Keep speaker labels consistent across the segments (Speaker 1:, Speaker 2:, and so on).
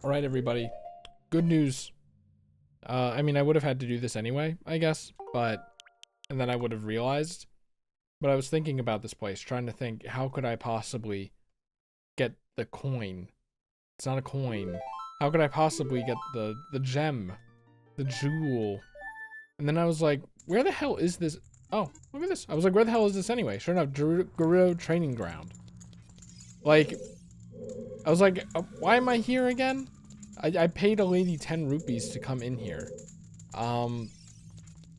Speaker 1: All right, everybody. Good news. I mean, I would have had to do this anyway, I guess, and then I would have realized. But I was thinking about this place, trying to think, how could I possibly get the coin? It's not a coin. How could I possibly get the gem? The jewel? And then I was like, where the hell is this? Oh, look at this. I was like, where the hell is this anyway? Sure enough, Gerudo Training Ground. Like, I was like, why am I here again? I paid a lady 10 rupees to come in here. And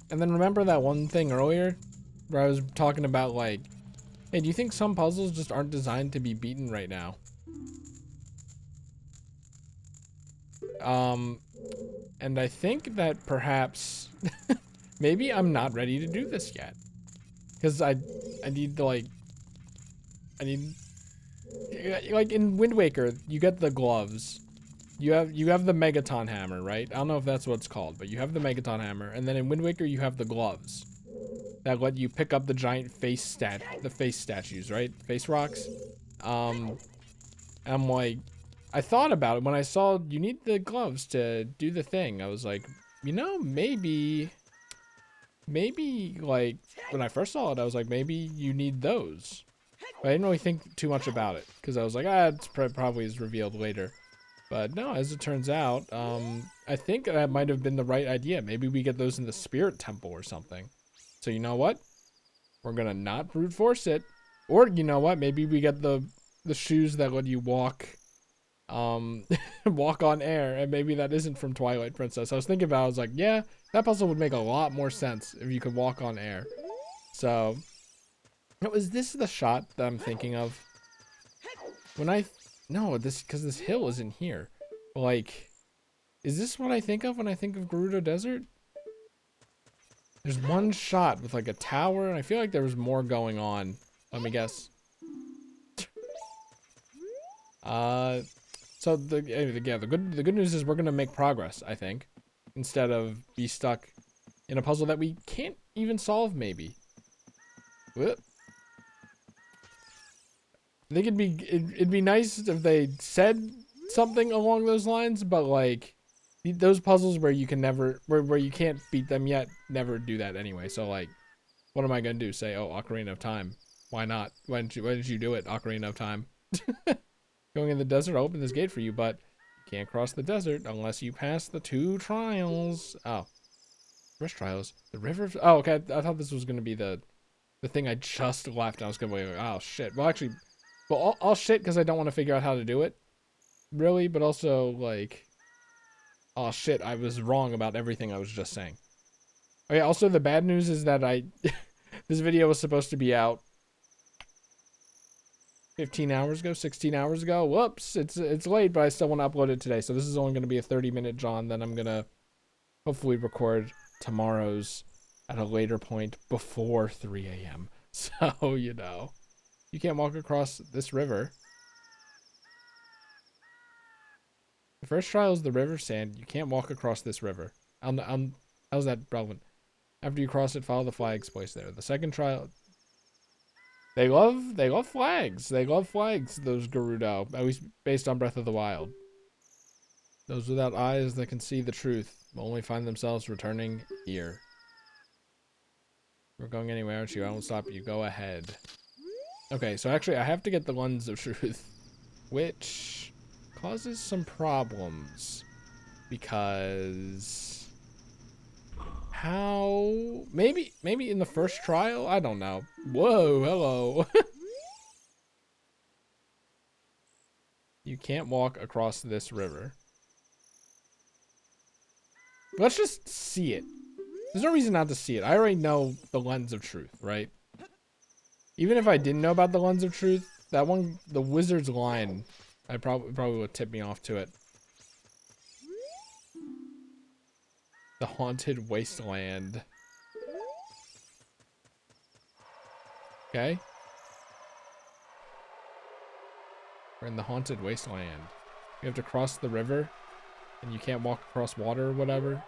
Speaker 1: then remember that one thing earlier where I was talking about, like, hey, do you think some puzzles just aren't designed to be beaten right now? And I think that perhaps maybe I'm not ready to do this yet. Because I need to, like, like in Wind Waker, you get the gloves. You have the Megaton hammer, right? I don't know if that's what it's called, but you have the Megaton hammer, and then in Wind Waker you have the gloves that let you pick up the giant face statues, right? Face rocks. And I'm like, I thought about it when I saw you need the gloves to do the thing. I was like, you know, maybe like when I first saw it, I was like, maybe you need those. But I didn't really think too much about it because I was like, it's probably is revealed later. But no, as it turns out, I think that might have been the right idea. Maybe we get those in the Spirit Temple or something. So you know what? We're gonna not brute force it. Or you know what? Maybe we get the shoes that let you walk, walk on air, and maybe that isn't from Twilight Princess. I was thinking about it, I was like, yeah, that puzzle would make a lot more sense if you could walk on air. So, is this the shot that I'm thinking of? No, because this hill isn't here. Like, is this what I think of when I think of Gerudo Desert? There's one shot with like a tower, and I feel like there was more going on. Let me guess. So the good news is we're gonna make progress, I think, instead of be stuck in a puzzle that we can't even solve, maybe. Whoop. I think it'd be nice if they said something along those lines, but like those puzzles where you can never where you can't beat them yet, never do that anyway. So like, what am I gonna do? Say, oh, Ocarina of Time. Why not? Why did you do it, Ocarina of Time? Going in the desert, I'll open this gate for you, but you can't cross the desert unless you pass the 2 trials. Oh, first trials. The river. Oh, okay. I thought this was gonna be the thing I just left. I was gonna be like, oh shit. Well, actually. Well, I'll shit because I don't want to figure out how to do it, really, but also, like, oh shit, I was wrong about everything I was just saying. Okay, also the bad news is that this video was supposed to be out 15 hours ago, 16 hours ago. Whoops, it's late, but I still want to upload it today, so this is only going to be a 30-minute John, then I'm going to hopefully record tomorrow's at a later point before 3 a.m. So, you know. You can't walk across this river. The first trial is the river sand. You can't walk across this river. How's that relevant? After you cross it, follow the flags placed there. The second trial. They love flags. They love flags, those Gerudo. At least based on Breath of the Wild. Those without eyes that can see the truth will only find themselves returning here. We're going anywhere, aren't you? I won't stop you. Go ahead. Okay, so actually I have to get the Lens of Truth, which causes some problems, because how, maybe in the first trial, I don't know. Whoa, hello. You can't walk across this river. Let's just see it. There's no reason not to see it. I already know the Lens of Truth, right? Even if I didn't know about the Lens of Truth, that one, the wizard's line, I probably would tip me off to it. The Haunted Wasteland. Okay. We're in the Haunted Wasteland. You have to cross the river, and you can't walk across water or whatever.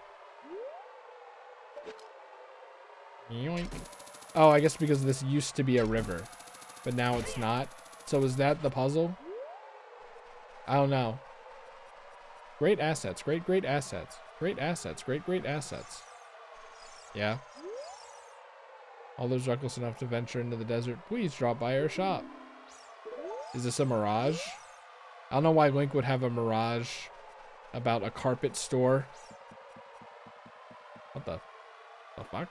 Speaker 1: Yoink. Oh, I guess because this used to be a river, but now it's not. So is that the puzzle? I don't know. Great assets. Great assets. Great assets. Great assets. Yeah. All those reckless enough to venture into the desert, please drop by our shop. Is this a mirage? I don't know why Link would have a mirage about a carpet store. What the fuck?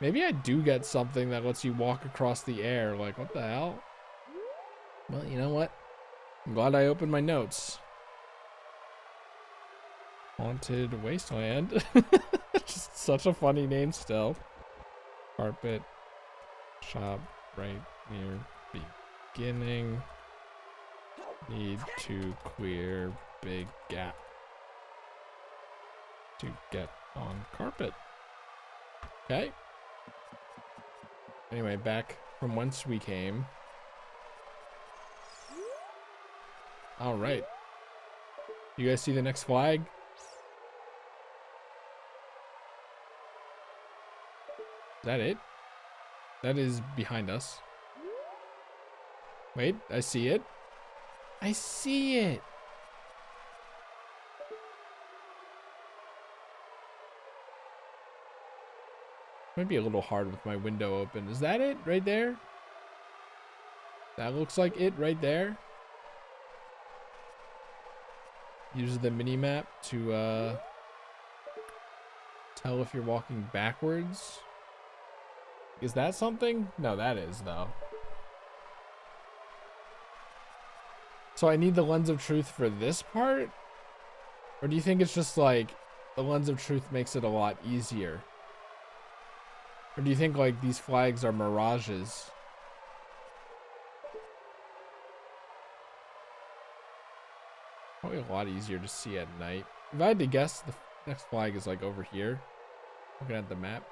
Speaker 1: Maybe I do get something that lets you walk across the air. Like, what the hell? Well, you know what? I'm glad I opened my notes. Haunted Wasteland. Just such a funny name still. Carpet shop right near beginning. Need to clear big gap to get on carpet. Okay. Anyway, back from whence we came. All right. You guys see the next flag? Is that it? That is behind us. Wait, I see it. I see it. Might be a little hard with my window open. Is that it right there? That looks like it right there. Use the mini map to tell if you're walking backwards. Is that something? No, that is though. So I need the lens of truth for this part? Or do you think it's just like the lens of truth makes it a lot easier? Or do you think like these flags are mirages? Probably a lot easier to see at night. If I had to guess, the next flag is like over here. Looking at the map.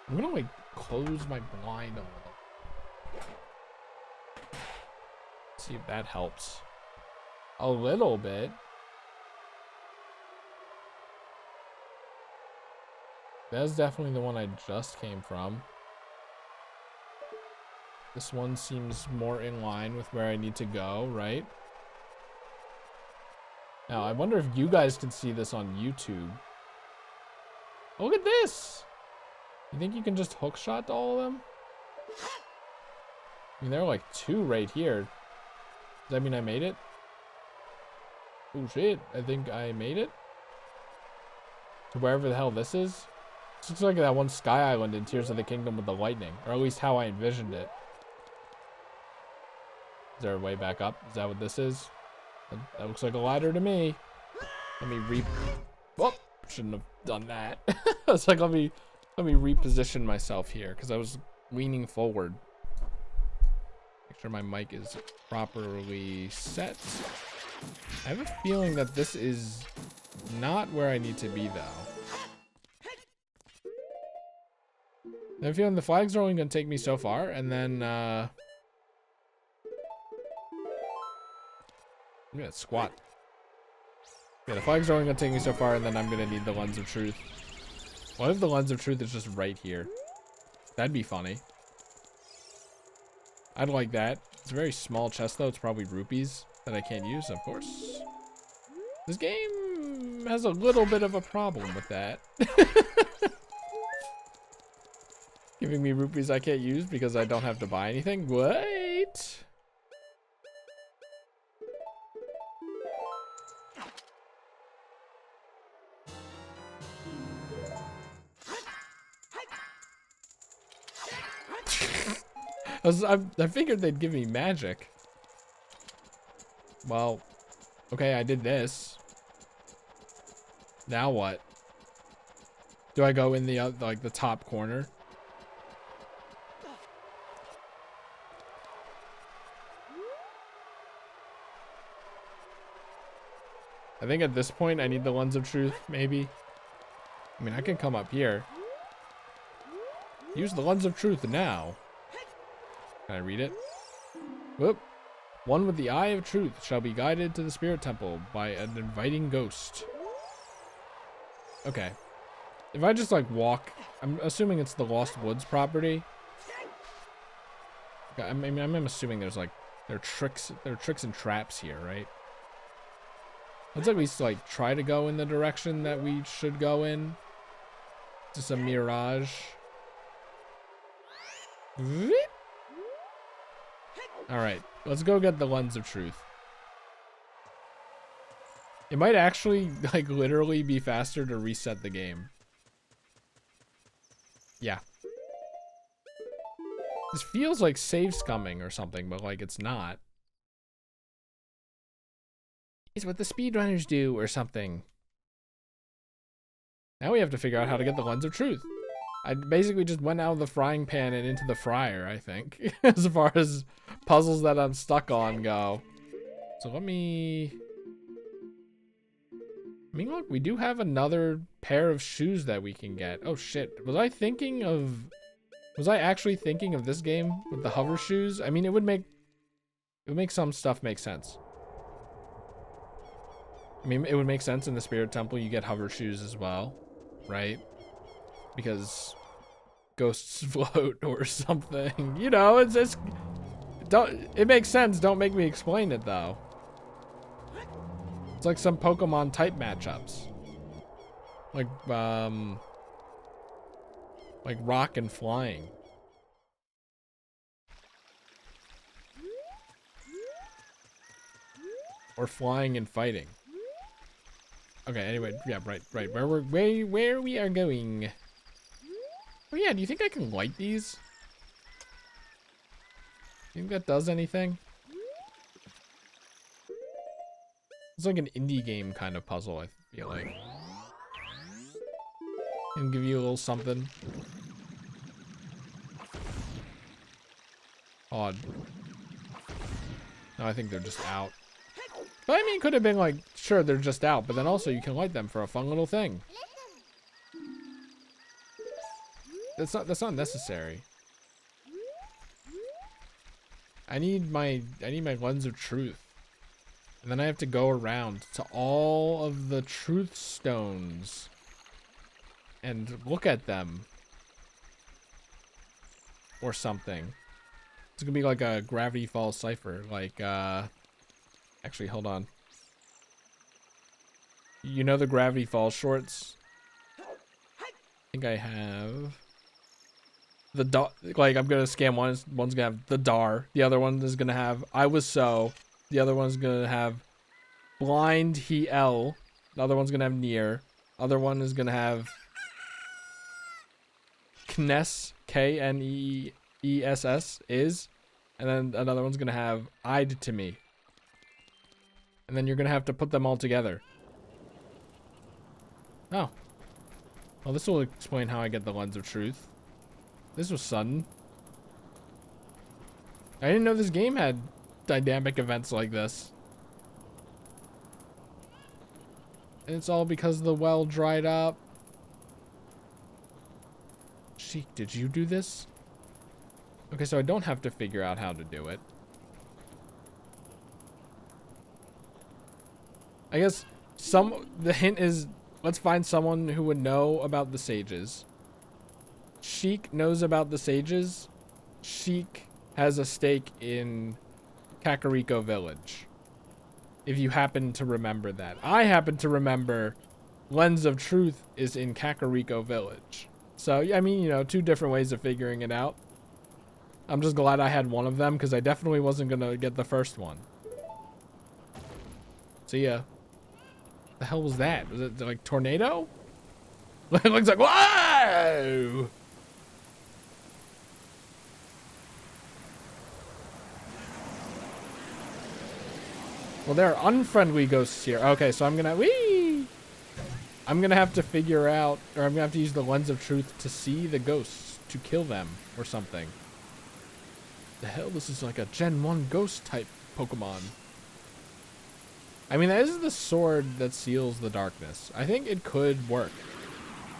Speaker 1: I'm gonna like close my blind a little. See if that helps. A little bit. That's definitely the one I just came from. This one seems more in line with where I need to go, right? Now, I wonder if you guys can see this on YouTube. Look at this! You think you can just hookshot to all of them? I mean, there are like two right here. Does that mean I made it? Oh shit, I think I made it. To wherever the hell this is. This looks like that one Sky Island in Tears of the Kingdom with the lightning. Or at least how I envisioned it. Is there a way back up? Is that what this is? That looks like a ladder to me. Let me Whoop! Shouldn't have done that. I was like, let me reposition myself here because I was leaning forward. Make sure my mic is properly set. I have a feeling that this is not where I need to be though. I have a feeling the flags are only going to take me so far, and then I'm gonna squat. Yeah, the flags are only gonna take me so far, and then I'm gonna need the lens of truth. What if the lens of truth is just right here? That'd be funny. I'd like that. It's a very small chest though. It's probably rupees that I can't use, of course. This game has a little bit of a problem with that. Giving me rupees I can't use because I don't have to buy anything. Wait. I figured they'd give me magic. Well, okay, I did this. Now what? Do I go in the like the top corner? I think at this point I need the lens of truth, maybe. I mean, I can come up here. Use the lens of truth now. Can I read it? Whoop. One with the eye of truth shall be guided to the spirit temple by an inviting ghost. Okay. If I just like walk I'm assuming it's the Lost Woods property. I mean, I'm assuming there's like, there are tricks and traps here, right? Let's at least like try to go in the direction that we should go in. Just a mirage. Alright, let's go get the Lens of Truth. It might actually, like, literally be faster to reset the game. Yeah. This feels like save scumming or something, but, like, it's not. It's what the speedrunners do or something. Now we have to figure out how to get the Lens of Truth. I basically just went out of the frying pan and into the fryer, I think, as far as puzzles that I'm stuck on go. So let me... I mean, look, we do have another pair of shoes that we can get. Oh, shit. Was I actually thinking of this game with the hover shoes? I mean, it would make some stuff make sense. I mean, it would make sense in the Spirit Temple you get hover shoes as well, right? Because ghosts float or something. You know, it makes sense. Don't make me explain it, though. It's like some Pokemon type matchups. Like rock and flying. Or flying and fighting. Okay, anyway, yeah, right. Where we are going. Oh yeah, do you think I can light these? You think that does anything? It's like an indie game kind of puzzle, I feel like. And give you a little something. Odd. No, I think they're just out. But I mean, it could have been like, sure, they're just out, but then also you can light them for a fun little thing. That's not necessary. I need my Lens of Truth. And then I have to go around to all of the truth stones and look at them or something. It's gonna be like a Gravity Falls cipher. Like, actually, hold on. You know the Gravity Falls shorts? I think I have the like I'm gonna scan one. One's gonna have the Dar. The other one is gonna have I Was So. The other one's gonna have Blind He L. The other one's gonna have Near. Other one is gonna have Kness, Kness is. And then another one's gonna have Eyed to Me. And then you're gonna have to put them all together. Oh. Well, this will explain how I get the Lens of Truth. This was sudden. I didn't know this game had dynamic events like this. And it's all because the well dried up. Sheik, did you do this? Okay, so I don't have to figure out how to do it. I guess the hint is, let's find someone who would know about the sages. Sheik knows about the sages. Sheik has a stake in Kakariko Village. If you happen to remember that. I happen to remember Lens of Truth is in Kakariko Village. So, I mean, you know, two different ways of figuring it out. I'm just glad I had one of them because I definitely wasn't going to get the first one. See ya. The hell was that? Was it like tornado? It looks like, whoa! Well, there are unfriendly ghosts here. Okay, so I'm gonna have to figure out, or I'm gonna have to use the Lens of Truth to see the ghosts, to kill them, or something. The hell, this is like a Gen 1 ghost type Pokemon. I mean, that is the sword that seals the darkness. I think it could work.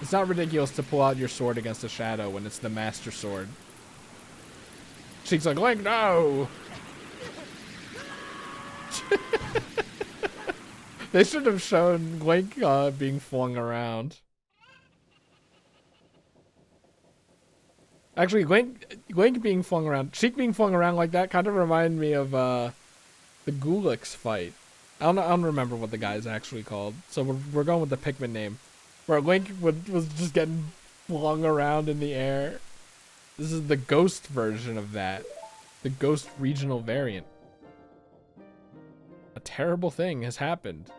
Speaker 1: It's not ridiculous to pull out your sword against a shadow when it's the Master Sword. She's like, Link, no! They should have shown Link being flung around. Actually, Link being flung around, Sheik being flung around like that kind of reminded me of the Gulix fight. I don't remember what the guy's actually called. So we're going with the Pikmin name. Where Link was just getting flung around in the air. This is the ghost version of that. The ghost regional variant. A terrible thing has happened.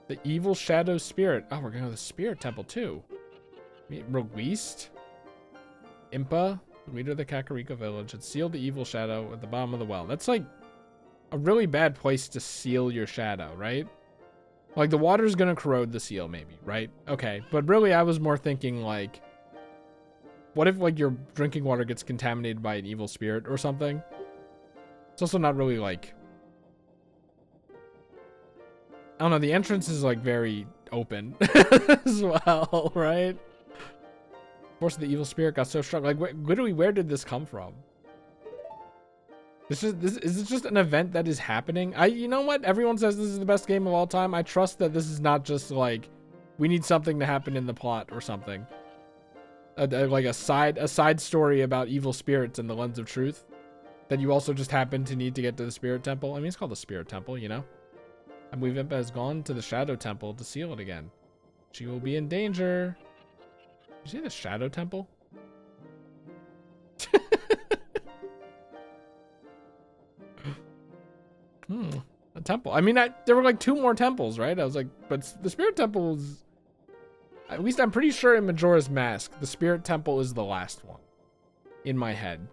Speaker 1: The evil shadow spirit. Oh, we're going to the spirit temple too. Released. Impa, the leader of the Kakariko village, had sealed the evil shadow at the bottom of the well. That's like a really bad place to seal your shadow, right? Like, the water's gonna corrode the seal, maybe, right? Okay, but really, I was more thinking, like, what if, like, your drinking water gets contaminated by an evil spirit or something? It's also not really, like... I don't know, the entrance is, like, very open as well, right? Force of the evil spirit got so strong. Like, literally, where did this come from? Is this just an event that is happening? You know what? Everyone says this is the best game of all time. I trust that this is not just like, we need something to happen in the plot or something. Like a side story about evil spirits and the lens of truth. That you also just happen to need to get to the spirit temple. I mean, it's called the spirit temple, you know? I believe Impa has gone to the shadow temple to seal it again. She will be in danger. Did you say the shadow temple? A temple. I mean, there were like 2 more temples, right? I was like, but the spirit temple is... At least I'm pretty sure in Majora's Mask, the spirit temple is the last one. In my head.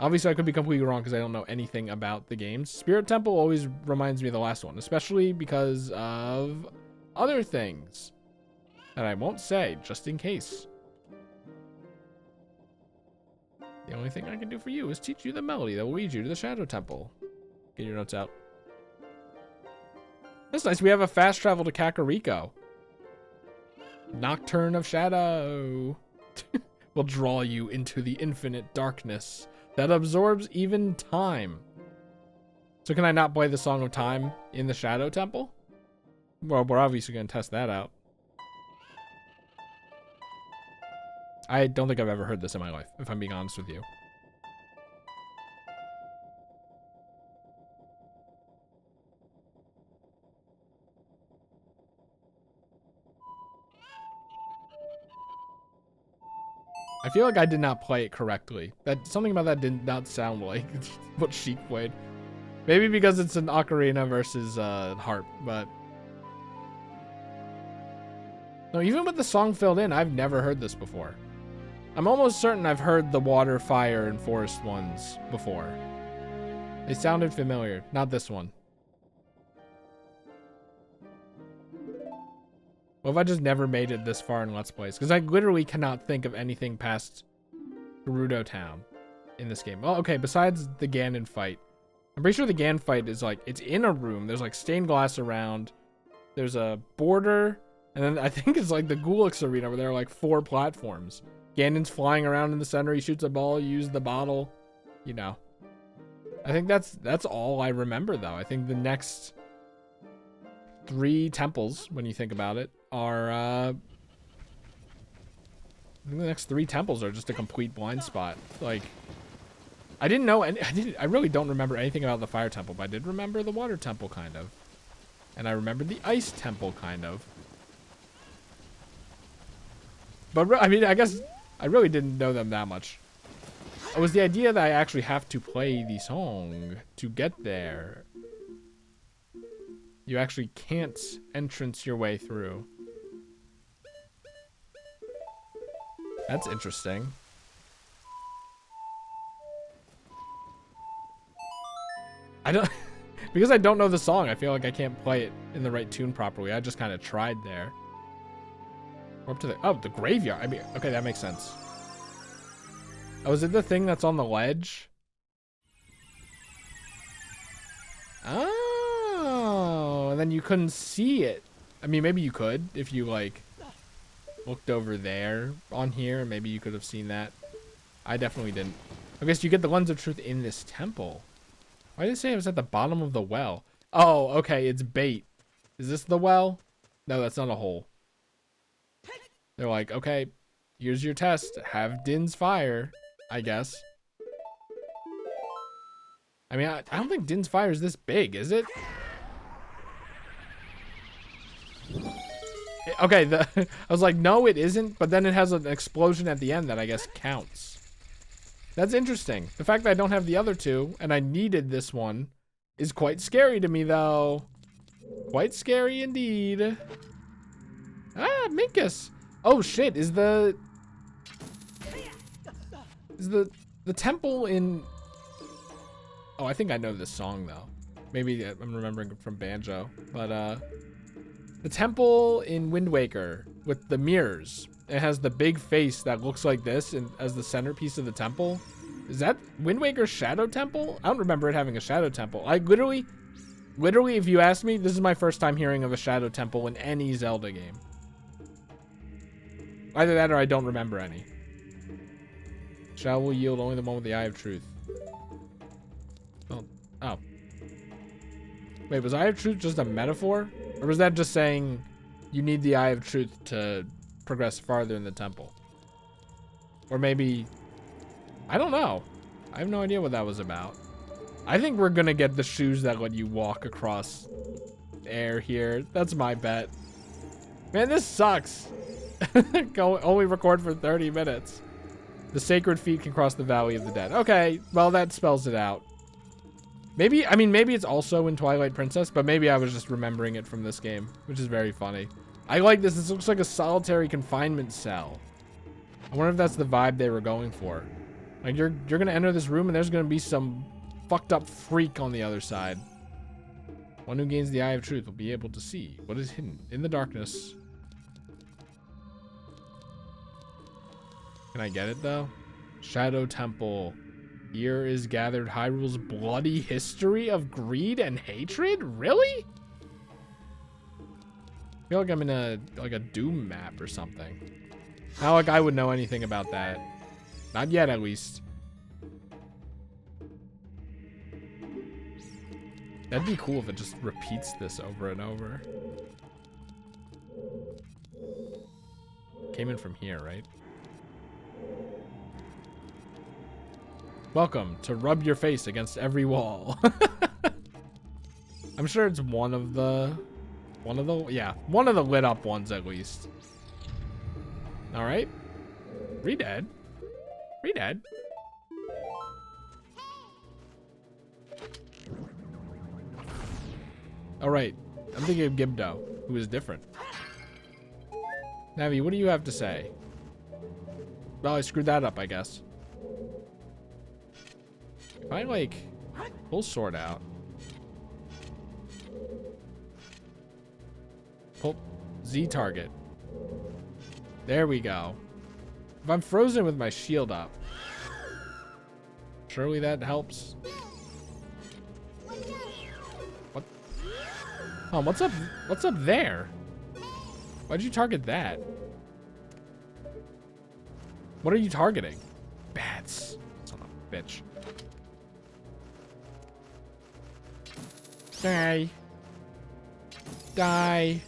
Speaker 1: Obviously, I could be completely wrong because I don't know anything about the games. Spirit temple always reminds me of the last one, especially because of other things that I won't say, just in case. The only thing I can do for you is teach you the melody that will lead you to the shadow temple. Get your notes out. That's nice. We have a fast travel to Kakariko. Nocturne of Shadow will draw you into the infinite darkness that absorbs even time. So can I not play the Song of Time in the Shadow Temple? Well, we're obviously going to test that out. I don't think I've ever heard this in my life, if I'm being honest with you. I feel like I did not play it correctly. Something about that did not sound like what Sheik played. Maybe because it's an ocarina versus harp, but... No, even with the song filled in, I've never heard this before. I'm almost certain I've heard the water, fire, and forest ones before. They sounded familiar. Not this one. What if I just never made it this far in Let's Plays? Because I literally cannot think of anything past Gerudo Town in this game. Oh, okay, besides the Ganon fight. I'm pretty sure the Ganon fight is like, it's in a room. There's like stained glass around. There's a border. And then I think it's like the Gulix arena where there are like 4 platforms. Ganon's flying around in the center. He shoots a ball, use the bottle. You know. I think that's all I remember though. I think the next 3 temples, when you think about it, are I think the next 3 temples are just a complete blind spot. Like, I didn't know, and I really don't remember anything about the fire temple, but I did remember the water temple kind of, and I remembered the ice temple kind of. But I mean, I guess I really didn't know them that much. It was the idea that I actually have to play the song to get there. You actually can't entrance your way through. That's interesting. I don't... Because I don't know the song, I feel like I can't play it in the right tune properly. I just kind of tried there. We're up to the... Oh, the graveyard. I mean, okay, that makes sense. Oh, is it the thing that's on the ledge? Oh, and then you couldn't see it. I mean, maybe you could if you, like... looked over there on here. Maybe you could have seen that. I definitely didn't. I guess you get the lens of truth in this temple. Why did it say it was at the bottom of the well? Oh, okay, it's bait. Is this the well? No, that's not a hole. They're like, okay, Here's your test. Have Din's fire, I guess. I mean, I don't think Din's fire is this big, is it? Okay, I was like, no, it isn't, but then it has an explosion at the end that I guess counts. That's interesting. The fact that I don't have the other two, and I needed this one, is quite scary to me, though. Quite scary indeed. Ah, Minkus. Oh shit, is the temple in... Oh, I think I know this song, though. Maybe I'm remembering it from Banjo. But, the temple in Wind Waker with the mirrors. It has the big face that looks like this as the centerpiece of the temple. Is that Wind Waker's Shadow Temple? I don't remember it having a Shadow Temple. I literally, if you ask me, this is my first time hearing of a Shadow Temple in any Zelda game. Either that or I don't remember any. Shall will yield only the one with the Eye of Truth. Oh. Wait, was Eye of Truth just a metaphor? Or was that just saying you need the Eye of Truth to progress farther in the temple? Or maybe... I don't know. I have no idea what that was about. I think we're gonna get the shoes that let you walk across air here. That's my bet. Man, this sucks. Only record for 30 minutes. The sacred feet can cross the Valley of the Dead. Okay, well, that spells it out. Maybe, I mean, maybe it's also in Twilight Princess, but maybe I was just remembering it from this game, which is very funny. I like this. This looks like a solitary confinement cell. I wonder if that's the vibe they were going for. Like, you're going to enter this room and there's going to be some fucked up freak on the other side. One who gains the Eye of Truth will be able to see what is hidden in the darkness. Can I get it, though? Shadow Temple. Here is gathered Hyrule's bloody history of greed and hatred? Really? I feel like I'm in a Doom map or something. Not like I would know anything about that. Not yet, at least. That'd be cool if it just repeats this over and over. Came in from here, right? Welcome to rub your face against every wall. I'm sure it's one of the lit up ones at least. All right. Redad. Redad. All right. I'm thinking of Gibdo, who is different. Navi, what do you have to say? Well, I screwed that up, I guess. If I, like, pull sword out. Pull Z target. There we go. If I'm frozen with my shield up. Surely that helps. What? Oh, what's up? What's up there? Why'd you target that? What are you targeting? Bats. Son of a bitch. Die. Die.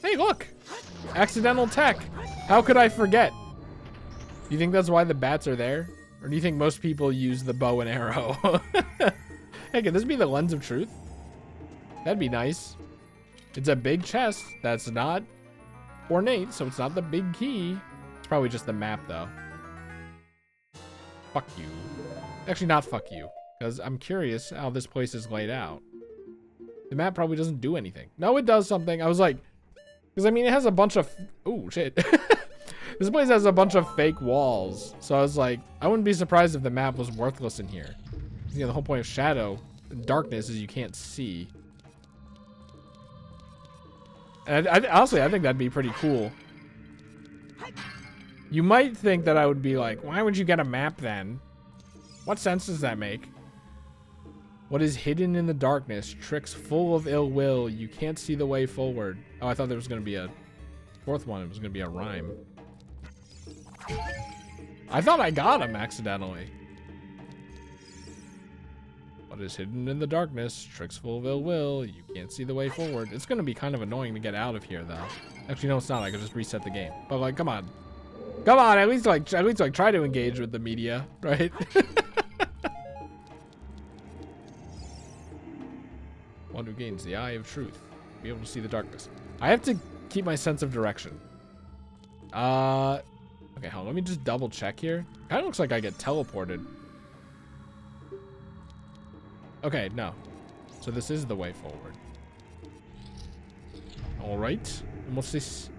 Speaker 1: Hey, look! Accidental tech. How could I forget? Do you think that's why the bats are there? Or do you think most people use the bow and arrow? Hey, can this be the Lens of Truth? That'd be nice. It's a big chest that's not ornate, so it's not the big key. It's probably just the map, though. Fuck you. Actually, not fuck you. Because I'm curious how this place is laid out. The map probably doesn't do anything. No, it does something. I was like... Because, I mean, it has a bunch of... Oh, shit. This place has a bunch of fake walls. So I was like, I wouldn't be surprised if the map was worthless in here. You know, the whole point of shadow and darkness is you can't see. And honestly, I think that'd be pretty cool. You might think that I would be like, why would you get a map then? What sense does that make? What is hidden in the darkness, tricks full of ill will, you can't see the way forward. Oh, I thought there was going to be a fourth one. It was going to be a rhyme. I thought I got him accidentally. What is hidden in the darkness? Tricks full of ill will. You can't see the way forward. It's gonna be kind of annoying to get out of here, though. Actually, no, it's not. I could just reset the game. But like, come on, come on. At least try to engage with the media, right? One who gains the eye of truth, be able to see the darkness. I have to keep my sense of direction. Okay, hold on. Let me just double check here. Kind of looks like I get teleported. Okay, no. So this is the way forward. All right. And what's this?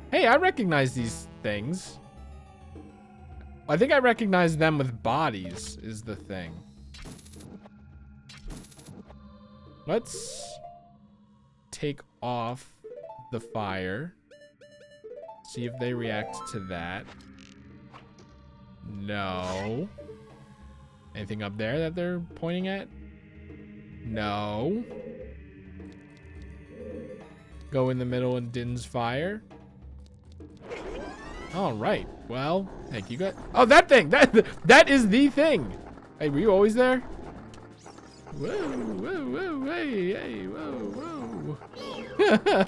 Speaker 1: Hey, I recognize these things. I think I recognize them with bodies is the thing. Let's take off the fire. See if they react to that. No. Anything up there that they're pointing at? No. Go in the middle and Din's fire. All right. Well, heck, you got... Oh, that thing! That is the thing! Hey, were you always there? Whoa, whoa, whoa, hey, hey, whoa, whoa.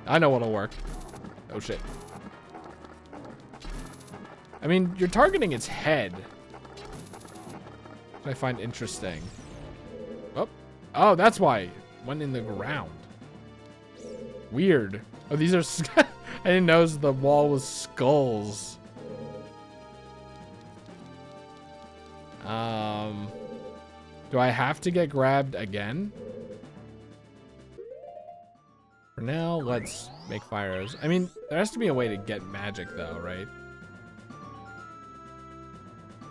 Speaker 1: I know what'll work. Oh, shit. I mean, you're targeting its head. Which I find interesting. Oh, oh, that's why it went in the ground. Weird. Oh, these are... I didn't know the wall was skulls. Do I have to get grabbed again? For now, let's make fire arrows. I mean, there has to be a way to get magic, though, right?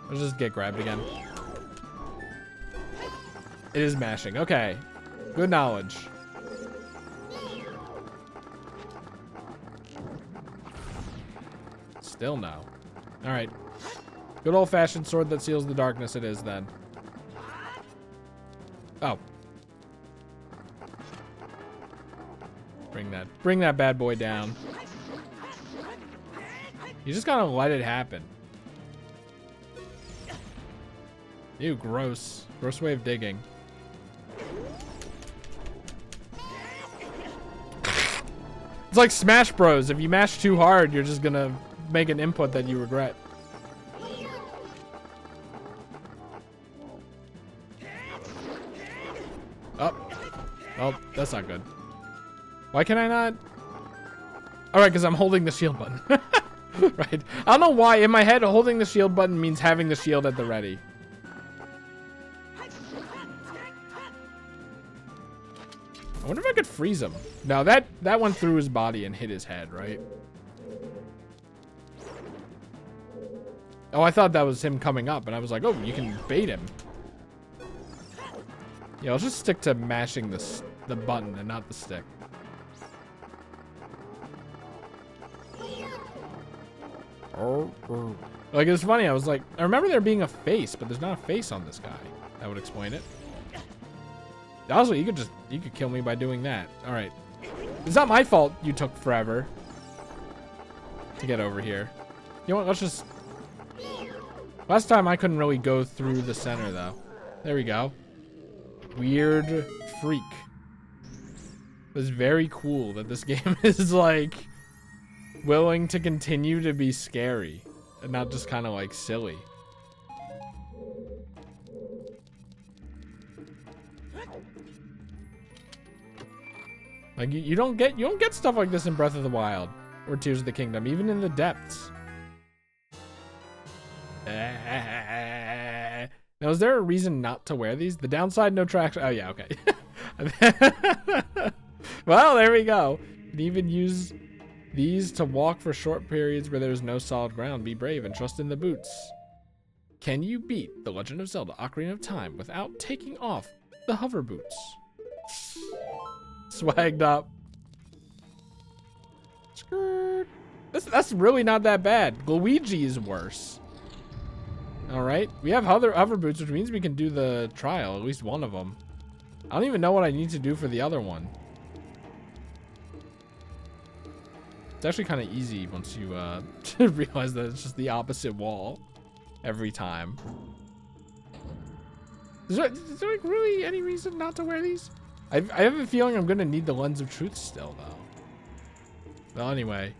Speaker 1: Let's just get grabbed again. It is mashing. Okay. Good knowledge. Still no. All right. Good old-fashioned sword that seals the darkness it is, then. Oh. Bring that bad boy down. You just gotta let it happen. Ew, gross. Gross way of digging. It's like Smash Bros. If you mash too hard, you're just gonna make an input that you regret. Oh. Oh, that's not good. Why can I not? Alright, because I'm holding the shield button. Right. I don't know why. In my head, holding the shield button means having the shield at the ready. I wonder if I could freeze him. No, that went through his body and hit his head, right? Oh, I thought that was him coming up, and I was like, oh, you can bait him. Yeah, I'll just stick to mashing the button and not the stick. Like, it's funny, I was like, I remember there being a face, but there's not a face on this guy. That would explain it. Also, you could kill me by doing that. All right. It's not my fault you took forever to get over here. You know what, let's just... Last time I couldn't really go through the center, though. There we go. Weird freak. It's very cool that this game is, like, willing to continue to be scary and not just kind of, like, silly. Like, you don't get stuff like this in Breath of the Wild or Tears of the Kingdom, even in the depths. Now, is there a reason not to wear these? The downside, no traction. Oh, yeah, okay. Well, there we go. You can even use these to walk for short periods where there's no solid ground. Be brave and trust in the boots. Can you beat The Legend of Zelda Ocarina of Time without taking off the hover boots? Swagged up. Skirt. That's really not that bad. Luigi is worse. All right, we have hover boots, which means we can do the trial, at least one of them. I don't even know what I need to do for the other one. It's actually kind of easy once you realize that it's just the opposite wall every time. Is there like really any reason not to wear these? I have a feeling I'm gonna need the lens of truth still though. Well, anyway,